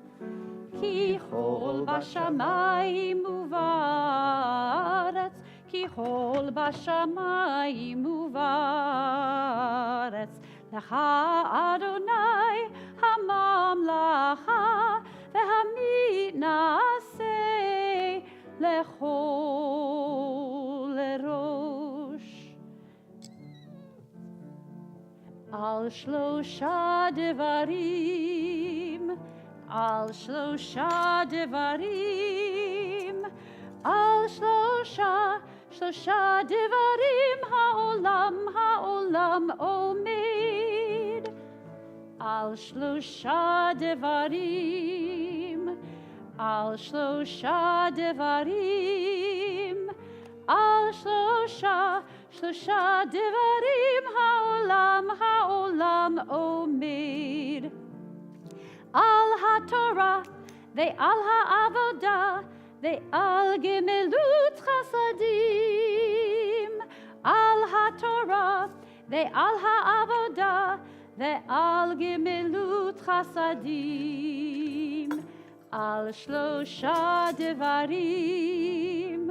Ki chol b'shamayim uvaretz, ki chol b'shamayim uvaretz. Lecha Adonai hamamlacha v'hamitnaseh lechol rosh. Al shlosha devarim, al shlosha devarim, al shlosha devarim ha'olam omed. Al shlosha devarim, al shlosha devarim, al shlosha devarim ha'olam omed. Al haTorah ve'al ha'avodah ve'al gemilut chasadim. Al haTorah ve'al ha'avodah ve'al gemilut chasadim. על שלושה דברים,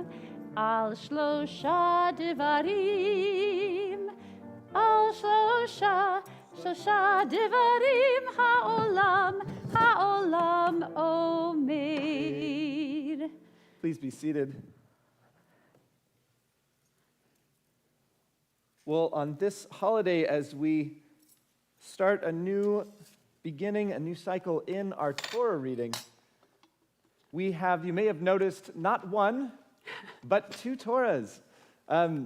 על שלושה דברים, על שלושה דברים העולם אומר. Please be seated. Well, on this holiday, as we start a new beginning, a new cycle in our Torah reading, we have, you may have noticed, not one, but two Torahs. There's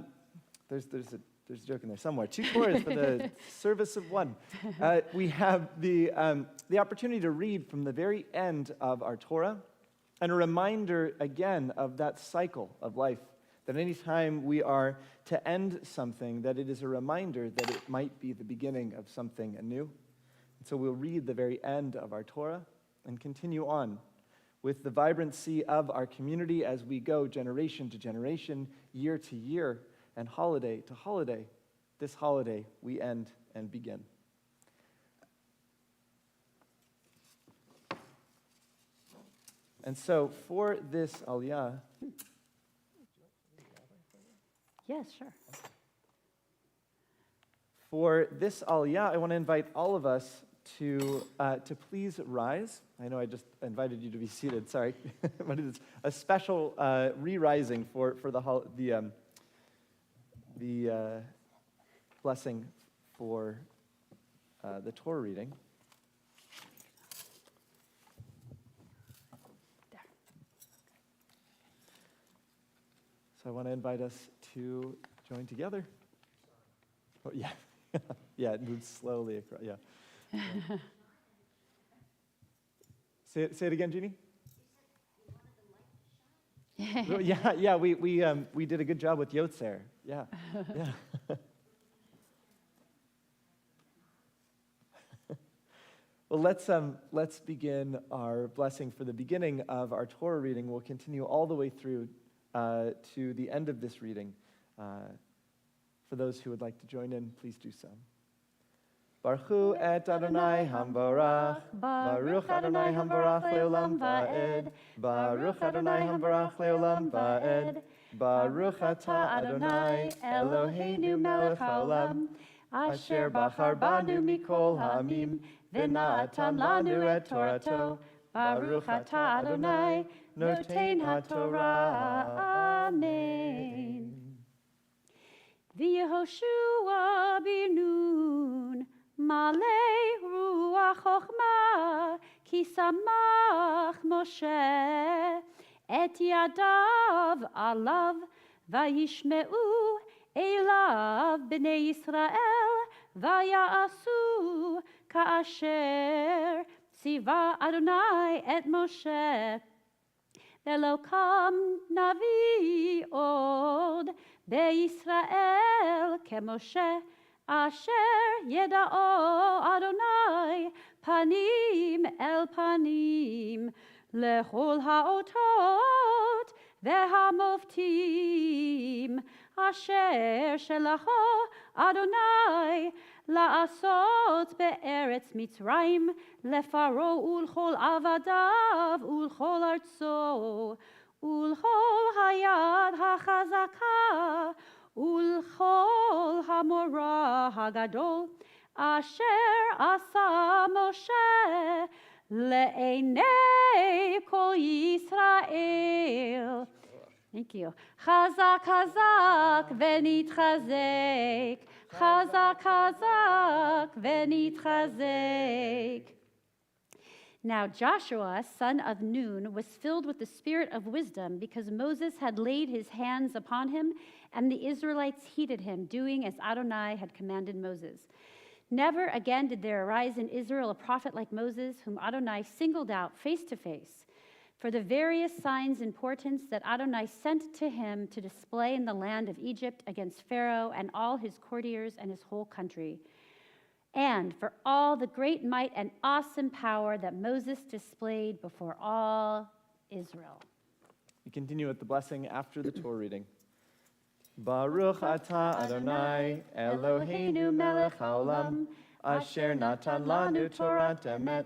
a joke in there somewhere. Two Torahs for the service of one. We have the opportunity to read from the very end of our Torah, and a reminder again of that cycle of life, that any time we are to end something, that it is a reminder that it might be the beginning of something anew. And so we'll read the very end of our Torah and continue on with the vibrancy of our community as we go generation to generation, year to year, and holiday to holiday. This holiday we end and begin. And so for this aliyah, Yes, sure. for this aliyah, I want to invite all of us to please rise. I know I just invited you to be seated, sorry. But it's a special re-rising for the blessing for the Torah reading. There. So I want to invite us to join together. Oh, yeah. Yeah, it moves slowly across. Yeah. Say it again, Jeannie. Yeah. We did a good job with Yotzer. Yeah. Well, let's begin our blessing for the beginning of our Torah reading. We'll continue all the way through to the end of this reading. For those who would like to join in, please do so. Baruch et Adonai Hambarach, Baruch Adonai Hambarach leolam va'ed, Baruch Adonai Hambarach leolam va'ed, Baruch atah Adonai Eloheinu melech haolam, asher bachar banu mikol ha'amim, v'natan lanu et Torato, Baruch atah Adonai noten haTorah. Amen. V'Yehoshua binun, malei ruach chochma, ki samach Moshe, et yadav alav, vayishmeu elav bnei Yisrael, vaya'asu ka'asher tziva Adonai et Moshe. V'lo kam navi od be'Yisrael keMoshe, asher yeda'o Adonai panim el panim lechol ha'otot ve'hamoftim asher shelacho Adonai la'asot be'eretz Mitzrayim lefaro ulchol avadav ulchol artso ulchol hayad hachazaka ulchol hamora hagadol asher asa Moshe le'enei kol Yisrael. Thank you. Chazak, chazak, v'nitchazek. Chazak, chazak, v'nitchazek. Now Joshua, son of Nun, was filled with the spirit of wisdom because Moses had laid his hands upon him, and the Israelites heeded him, doing as Adonai had commanded Moses. Never again did there arise in Israel a prophet like Moses, whom Adonai singled out face to face, for the various signs and portents that Adonai sent to him to display in the land of Egypt against Pharaoh and all his courtiers and his whole country, and for all the great might and awesome power that Moses displayed before all Israel. We continue with the blessing after the Torah reading. Baruch atah Adonai Eloheinu melech haolam, asher natan lanu Torat emet,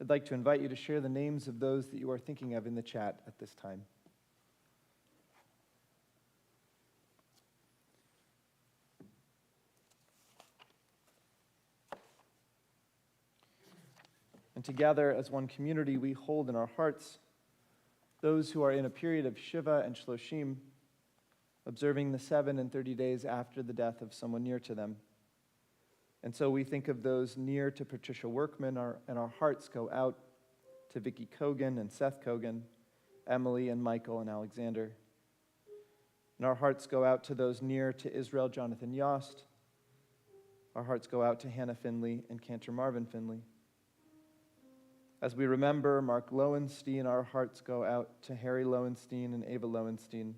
I'd like to invite you to share the names of those that you are thinking of in the chat at this time. And together as one community, we hold in our hearts those who are in a period of Shiva and Shloshim, observing the 7 and 30 days after the death of someone near to them. And so we think of those near to Patricia Workman, and our hearts go out to Vicky Kogan and Seth Kogan, Emily and Michael and Alexander. And our hearts go out to those near to Israel Jonathan Yost. Our hearts go out to Hannah Finley and Cantor Marvin Finley. As we remember Mark Lowenstein, our hearts go out to Harry Lowenstein and Ava Lowenstein.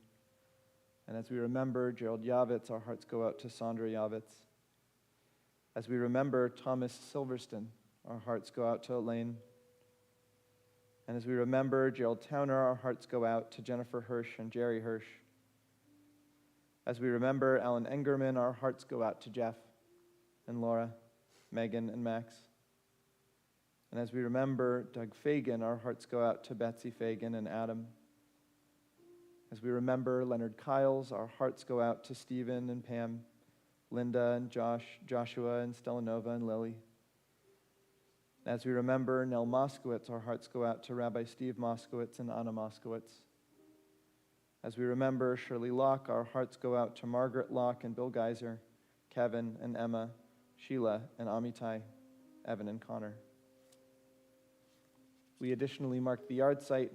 And as we remember Gerald Yavitz, our hearts go out to Sandra Yavitz. As we remember Thomas Silverston, our hearts go out to Elaine. And as we remember Gerald Towner, our hearts go out to Jennifer Hirsch and Jerry Hirsch. As we remember Alan Engerman, our hearts go out to Jeff and Laura, Megan and Max. And as we remember Doug Fagan, our hearts go out to Betsy Fagan and Adam. As we remember Leonard Kiles, our hearts go out to Stephen and Pam, Linda and Josh, Joshua and Stellanova and Lily. As we remember Nell Moskowitz, our hearts go out to Rabbi Steve Moskowitz and Anna Moskowitz. As we remember Shirley Locke, our hearts go out to Margaret Locke and Bill Geiser, Kevin and Emma, Sheila and Amitai, Evan and Connor. We additionally mark the yard site,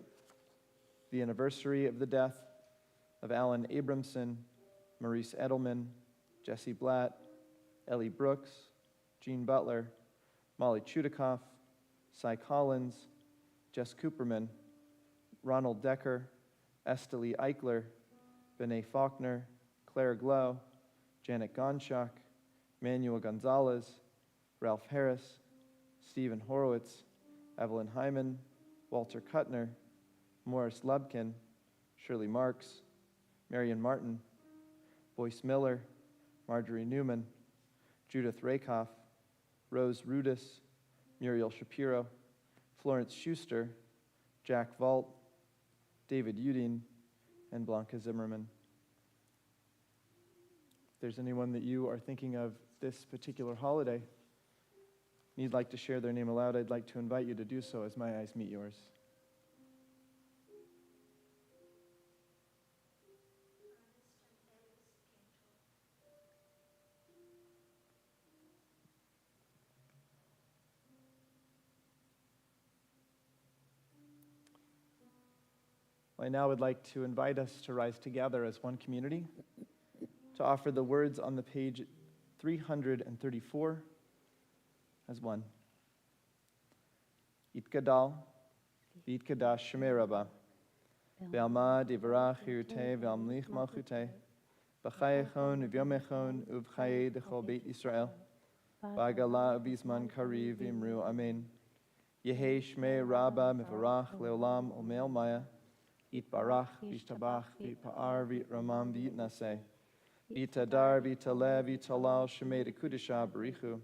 the anniversary of the death of Alan Abramson, Maurice Edelman, Jesse Blatt, Ellie Brooks, Jean Butler, Molly Chudikoff, Cy Collins, Jess Cooperman, Ronald Decker, Esteli Eichler, Benet Faulkner, Claire Glow, Janet Gonchak, Manuel Gonzalez, Ralph Harris, Stephen Horowitz, Evelyn Hyman, Walter Kuttner, Morris Lubkin, Shirley Marks, Marion Martin, Boyce Miller, Marjorie Newman, Judith Rakoff, Rose Rudis, Muriel Shapiro, Florence Schuster, Jack Vault, David Udine, and Blanca Zimmerman. If there's anyone that you are thinking of this particular holiday, and you'd like to share their name aloud, I'd like to invite you to do so as my eyes meet yours. I now would like to invite us to rise together as one community to offer the words on the page 334 as one. Yitkadal, v'yitkadash shemei Rabba, ve'alma divarach hirutei ve'amlich malchutei, b'chayechon u'vyomechon u'v'chayei dechol beit Yisrael, b'agala u'vizman kariv imru amen. Yehei shmei Rabba mivarach leolam u'me'el maya, Yitbarach, Yishtabach, Yitpa'ar, Yitramam, Yitnaseh, Yitadar, Yitaleh, Yitalal, Shemei Kudisha, Barichu,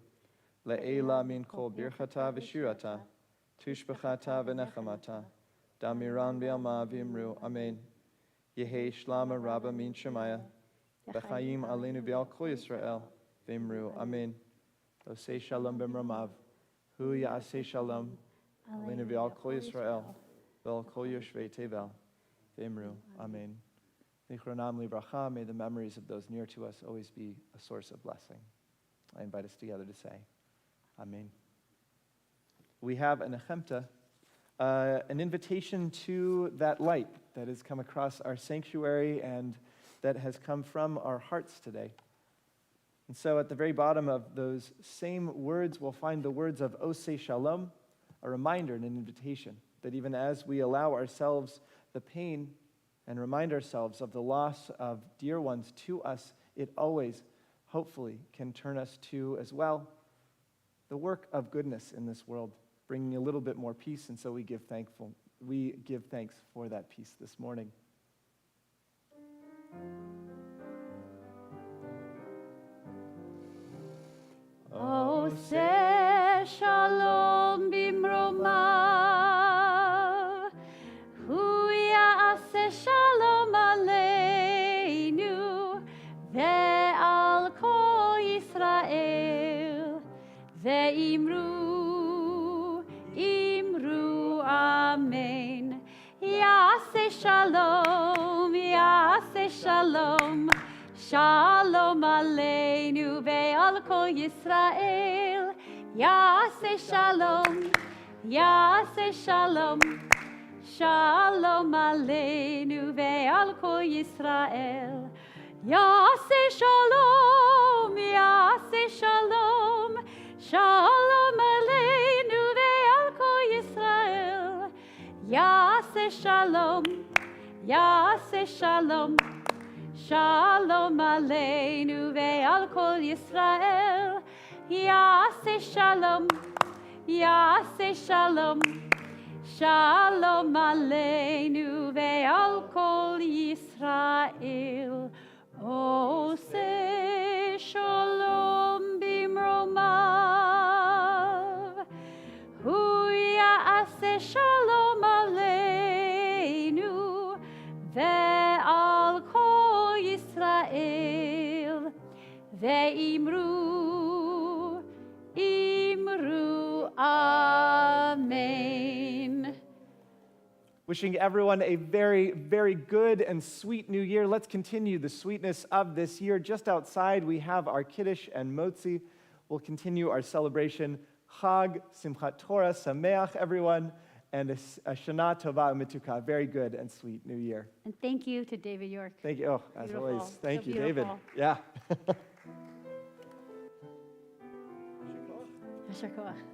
Le'ela min kol birchata v'shirata, Tushbachata v'nechamata, Damiran v'alma v'imru, Amen. Yehei shlama rabba min shemaya, B'chaim aleinu v'al kol Yisrael, v'imru, Amen. Osei shalom b'mramav, Hu ya'asei shalom, aleinu v'al kol Yisrael, v'al kol yoshvei tevel. V'imru, Amen. Zichronam livracha, may the memories of those near to us always be a source of blessing. I invite us together to say, Amen. We have an achemta, an invitation to that light that has come across our sanctuary and that has come from our hearts today. And so at the very bottom of those same words, we'll find the words of Osei Shalom, a reminder and an invitation that even as we allow ourselves the pain and remind ourselves of the loss of dear ones to us, it always, hopefully, can turn us to, as well, the work of goodness in this world, bringing a little bit more peace, and so we give thanks for that peace this morning. Oseh shalom bimromav. shalom. Shalom aleinu ve'al kol Yisrael. Yaseh shalom. Yaseh shalom. Shalom aleinu ve'al kol Yisrael. Yaseh shalom. Yaseh shalom. Shalom aleinu ve'al kol Yisrael. Yaseh shalom. Yaseh shalom. Shalom aleinu ve'al kol Yisrael. Yaseh shalom. Yaseh shalom. Shalom aleinu ve'al kol Yisrael. Oseh shalom bimromav. Hu ya'aseh shalom aleinu ve'al kol Yisrael. Ve'imru, imru, amen. Wishing everyone a very, very good and sweet new year. Let's continue the sweetness of this year. Just outside, we have our Kiddush and Motzi. We'll continue our celebration. Chag, Simchat Torah, Sameach, everyone, and a Shana Tova Mituka. Very good and sweet new year. And thank you to David York. Thank you. Oh, as Beautiful. always, thank So you, David. beautiful. Yeah. Yashar koach.